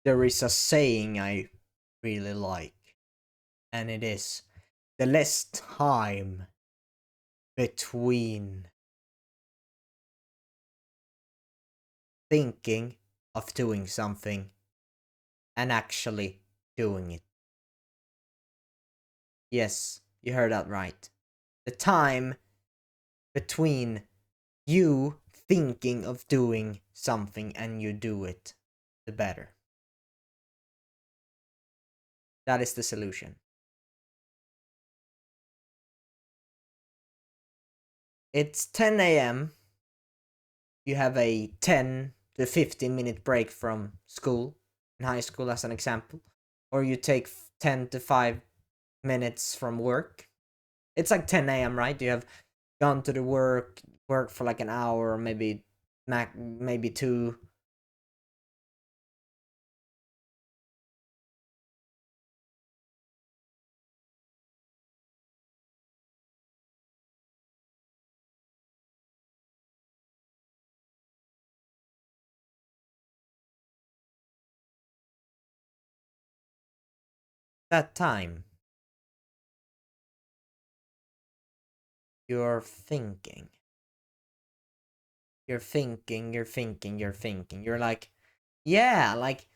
There is a saying I really like, and it is the less time between thinking of doing something and actually doing it. Yes, you heard that right. The time between you thinking of doing something and you do it, the better. That is the solution. It's 10 a.m. You have a 10 to 15-minute break from school, in high school as an example, or you take 10 to 5 minutes from work. It's like 10 a.m., right? You have gone to the work for like an hour, maybe maybe two. That time you're thinking. You're like, yeah, like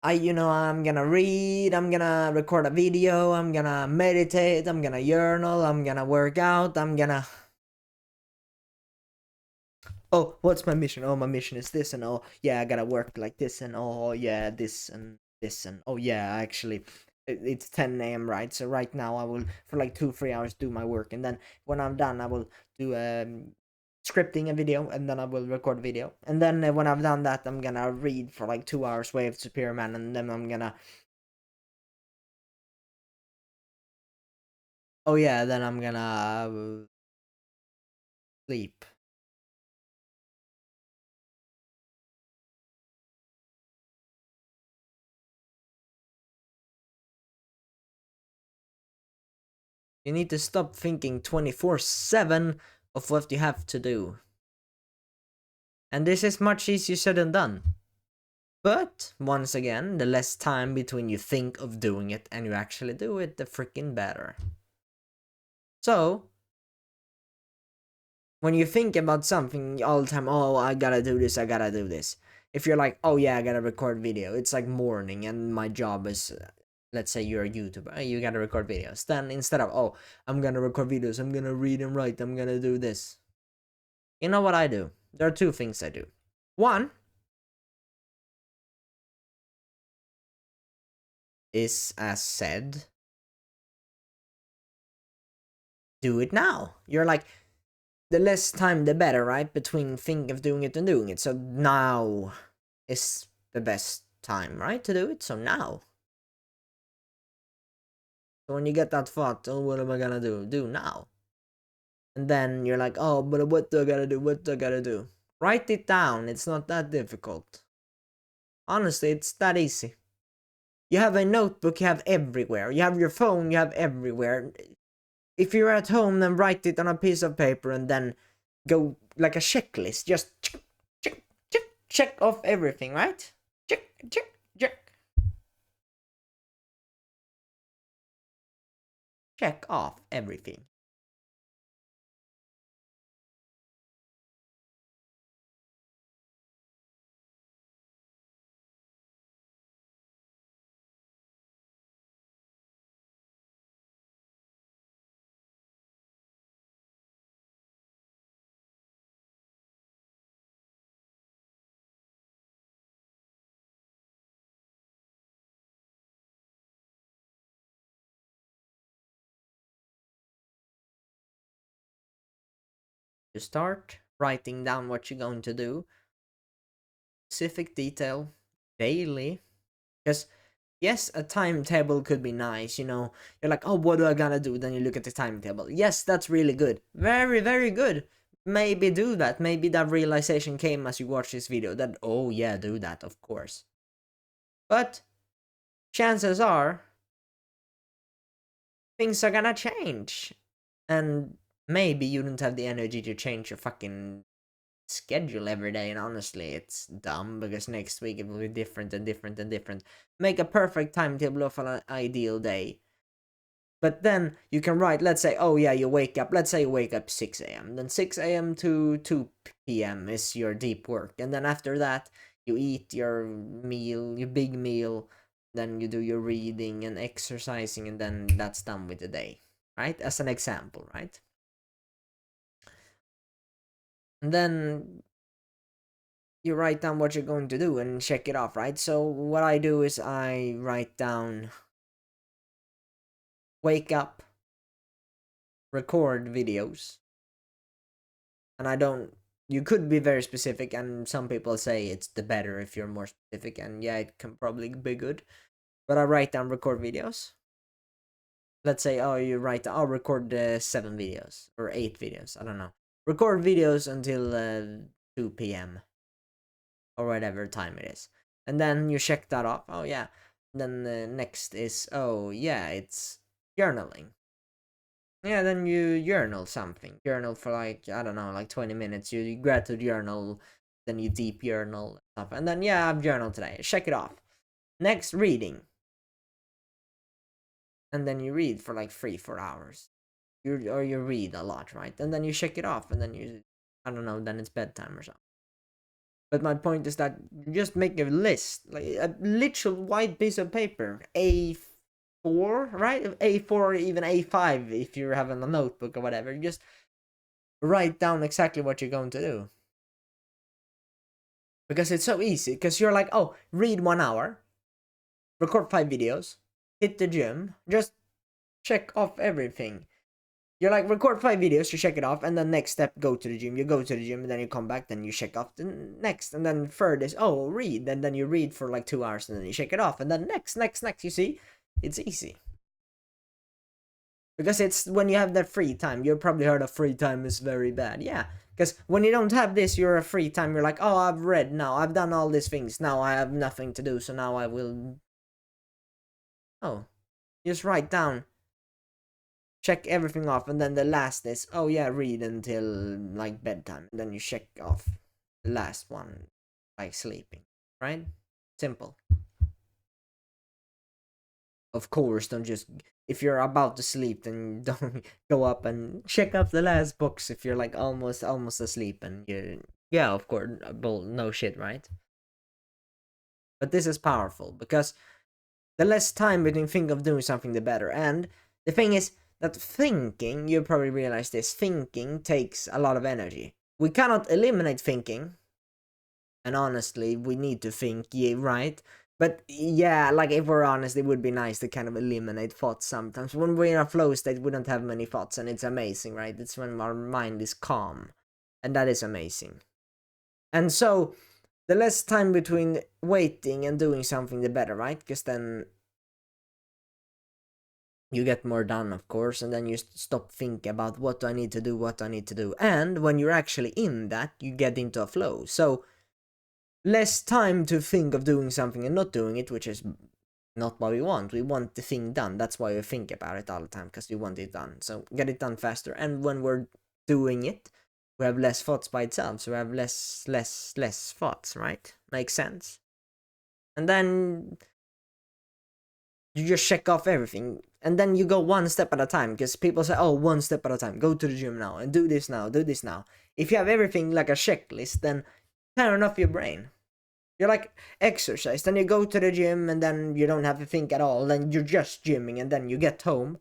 I'm gonna read, I'm gonna record a video, I'm gonna meditate, I'm gonna journal, I'm gonna work out, I'm gonna. Oh, what's my mission? Oh, my mission is this, and oh, yeah, I gotta work like this, and oh, yeah, this and this, and oh, yeah, actually, it's 10 a.m., right? So, right now, I will, for like 2-3 hours, do my work, and then when I'm done, I will do scripting a video, and then I will record a video, and then when I've done that, I'm gonna read for like 2 hours, Way of Superior Man, and then I'm gonna. Oh, yeah, then I'm gonna sleep. You need to stop thinking 24/7 of what you have to do. And this is much easier said than done. But, once again, the less time between you think of doing it and you actually do it, the freaking better. So, when you think about something all the time, oh, I gotta do this, I gotta do this. If you're like, oh yeah, I gotta record video, it's like morning and my job is, let's say you're a YouTuber, you gotta record videos. Then instead of, oh, I'm gonna record videos, I'm gonna read and write, I'm gonna do this. You know what I do? There are two things I do. One is, as said, do it now. You're like, the less time the better, right? Between thinking of doing it and doing it. So now is the best time, right? To do it. So now. So when you get that thought, oh, what am I gonna do? Do now. And then you're like, oh, but what do I gotta do? What do I gotta do? Write it down. It's not that difficult. Honestly, it's that easy. You have a notebook, you have everywhere. You have your phone, you have everywhere. If you're at home, then write it on a piece of paper and then go like a checklist. Just check off everything, right? Check. Check off everything. You start writing down what you're going to do, specific detail, daily. Because, yes, a timetable could be nice, You're like, oh, what do I gotta do? Then you look at the timetable. Yes, that's really good. Very, very good. Maybe do that. Maybe that realization came as you watch this video that, oh, yeah, do that, of course. But chances are things are gonna change. And maybe you don't have the energy to change your fucking schedule every day, and honestly, it's dumb because next week it will be different and different and different. Make a perfect timetable of an ideal day. But then you can write, let's say, oh yeah, you wake up, let's say you wake up 6 a.m. Then 6 a.m. to 2 p.m. is your deep work. And then after that, you eat your meal, your big meal. Then you do your reading and exercising, and then that's done with the day, right? As an example, right? And then you write down what you're going to do and check it off, right? So what I do is I write down wake up, record videos. And I don't, you could be very specific, and some people say it's the better if you're more specific, and yeah, it can probably be good. But I write down record videos. Let's say, oh, you write, I'll record 7 videos or 8 videos, I don't know. Record videos until 2 p.m. or whatever time it is. And then you check that off. Oh, yeah. Then the next is, oh, yeah, it's journaling. Yeah, then you journal something. Journal for like, I don't know, like 20 minutes. You grab to journal, then you deep journal stuff. And then, yeah, I've journaled today. Check it off. Next, reading. And then you read for like 3-4 hours. You read a lot, right? And then you check it off, and then you, I don't know, then it's bedtime or something. But my point is that you just make a list, like a literal white piece of paper, A4, right? A4 or even A5 if you're having a notebook or whatever. You just write down exactly what you're going to do. Because it's so easy. Because you're like, oh, read 1 hour, record 5 videos, hit the gym, just check off everything. You're like, record 5 videos, you check it off, and then next step, go to the gym. You go to the gym, and then you come back, then you check off the next. And then third is, oh, read. And then you read for like 2 hours, and then you check it off. And then next. You see? It's easy. Because it's when you have that free time. You've probably heard of free time is very bad. Yeah. Because when you don't have this, you're a free time. You're like, oh, I've read now. I've done all these things. Now I have nothing to do, so now I will... Oh. Just write down. Check everything off, and then the last is, oh yeah, read until like bedtime. And then you check off the last one, like sleeping, right? Simple. Of course, don't just, if you're about to sleep, then don't go up and check off the last box if you're like almost asleep, and you, yeah, of course, well, no shit, right? But this is powerful because the less time between think of doing something, the better. And the thing is, that thinking, you probably realize this, thinking takes a lot of energy. We cannot eliminate thinking. And honestly, we need to think, yeah, right? But yeah, like if we're honest, it would be nice to kind of eliminate thoughts sometimes. When we're in a flow state, we don't have many thoughts, and it's amazing, right? It's when our mind is calm. And that is amazing. And so, the less time between waiting and doing something, the better, right? Because then you get more done, of course, and then you stop thinking about what do I need to do. And when you're actually in that, you get into a flow. So, less time to think of doing something and not doing it, which is not what we want. We want the thing done. That's why we think about it all the time, because we want it done. So, get it done faster. And when we're doing it, we have less thoughts by itself. So, we have less thoughts, right? Makes sense. And then you just check off everything, and then you go one step at a time, because people say, oh, one step at a time, go to the gym now and do this now. If you have everything like a checklist, then turn off your brain. You're like, exercise, then you go to the gym, and then you don't have to think at all, then you're just gymming, and then you get home,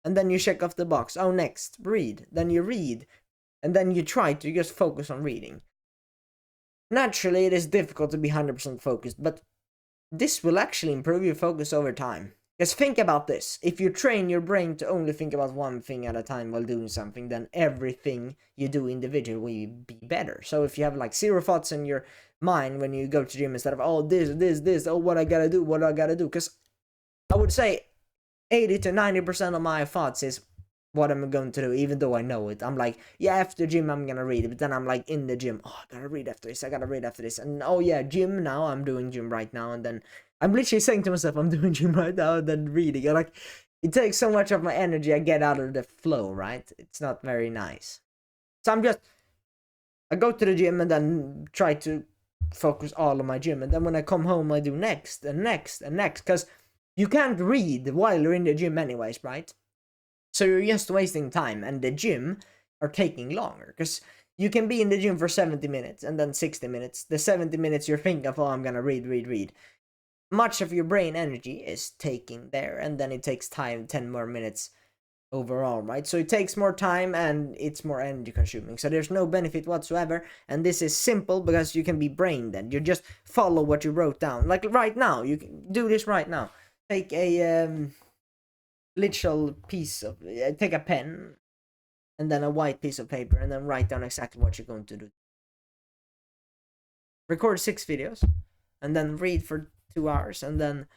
and then you check off the box. Oh, next, read. Then you read, and then you try to just focus on reading. Naturally, it is difficult to be 100% focused, but this will actually improve your focus over time. Just think about this. If you train your brain to only think about one thing at a time while doing something, then everything you do individually will be better. So if you have like 0 thoughts in your mind when you go to gym, instead of, oh, this, oh, what I gotta do, because I would say 80 to 90% of my thoughts is what I'm going to do, even though I know it. I'm like, yeah, after gym I'm gonna read, but then I'm like in the gym, oh, I gotta read after this, and oh yeah, gym now, I'm doing gym right now, and then I'm literally saying to myself, I'm doing gym right now, and then reading. And like, it takes so much of my energy, I get out of the flow, right? It's not very nice. So I go to the gym and then try to focus all on my gym, and then when I come home I do next and next and next, because you can't read while you're in the gym anyways, right? So you're just wasting time, and the gym are taking longer, because you can be in the gym for 70 minutes and then 60 minutes. The 70 minutes you're thinking of, oh, I'm gonna read. Much of your brain energy is taking there, and then it takes time, 10 more minutes overall, right? So it takes more time and it's more energy consuming. So there's no benefit whatsoever. And this is simple because you can be brain dead. You just follow what you wrote down. Like right now, you can do this right now. Take a literal piece of, take a pen and then a white piece of paper and then write down exactly what you're going to do. Record 6 videos and then read for 2 hours and then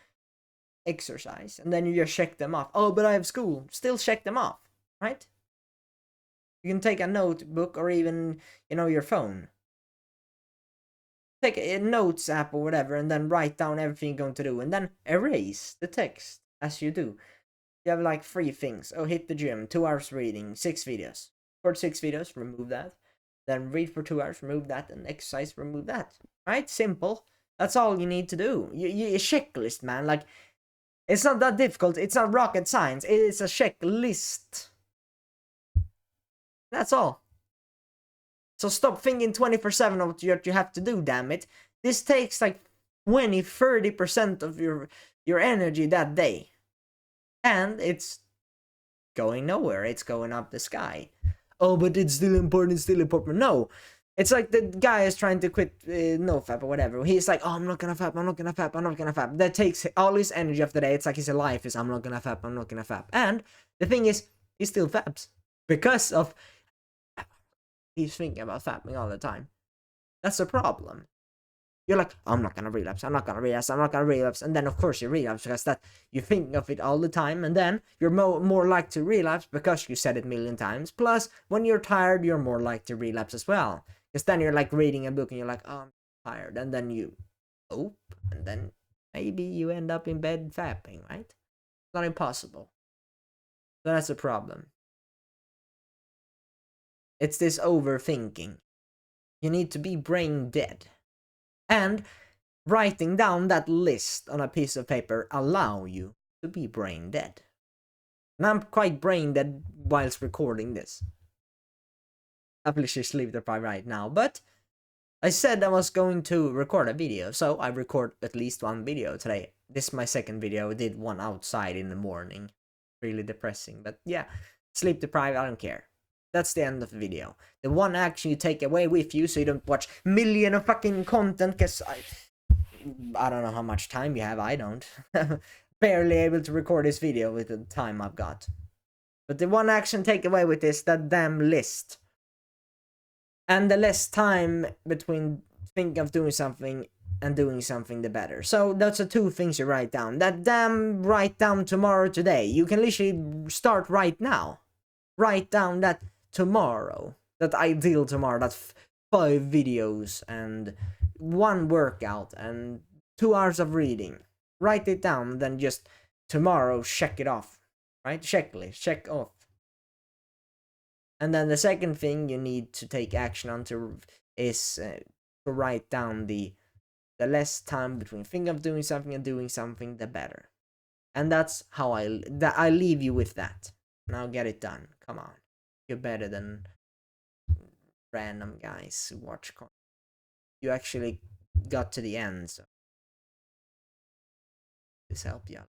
exercise, and then you just check them off. Oh, but I have school. Still check them off, right? You can take a notebook or even, your phone. Take a notes app or whatever and then write down everything you're going to do and then erase the text as you do. You have like 3 things. Oh, hit the gym, 2 hours reading, 6 videos. Record 6 videos, remove that. Then read for 2 hours, remove that, and exercise, remove that. Right? Simple. That's all you need to do. You checklist, man. Like, it's not that difficult. It's not rocket science. It is a checklist. That's all. So stop thinking 24/7 of what you have to do, damn it. This takes like 20-30% of your energy that day. And it's going nowhere. It's going up the sky. Oh, but it's still important. No. It's like the guy is trying to quit NoFap or whatever. He's like, oh, I'm not gonna fap. That takes all his energy of the day. It's like his life is, I'm not gonna fap. And the thing is, he still faps. Because of, he's thinking about fapping all the time. That's a problem. You're like, I'm not gonna relapse. And then of course you relapse because that you're thinking of it all the time. And then you're more likely to relapse because you said it a million times. Plus, when you're tired, you're more likely to relapse as well. Because then you're like reading a book and you're like, oh, I'm tired. And then you and then maybe you end up in bed fapping, right? It's not impossible. So that's a problem. It's this overthinking. You need to be brain dead. And writing down that list on a piece of paper allow you to be brain dead. And I'm quite brain dead whilst recording this. I'm literally sleep deprived right now, but I said I was going to record a video, so I record at least one video today. This is my second video. I did one outside in the morning. Really depressing, but yeah, sleep deprived, I don't care. That's the end of the video. The one action you take away with you so you don't watch million of fucking content, because I don't know how much time you have, I don't. Barely able to record this video with the time I've got. But the one action take away with this, that damn list. And the less time between thinking of doing something and doing something, the better. So that's the 2 things you write down. That damn write down tomorrow, today. You can literally start right now. Write down that tomorrow. That ideal tomorrow. That 5 videos and 1 workout and 2 hours of reading. Write it down, then just tomorrow check it off. Right? Checklist. Check off. And then the second thing you need to take action on is to write down the less time between thinking of doing something and doing something, the better. And that's how I leave you with that. Now get it done. Come on. You're better than random guys who watch content. You actually got to the end, so this helped you out.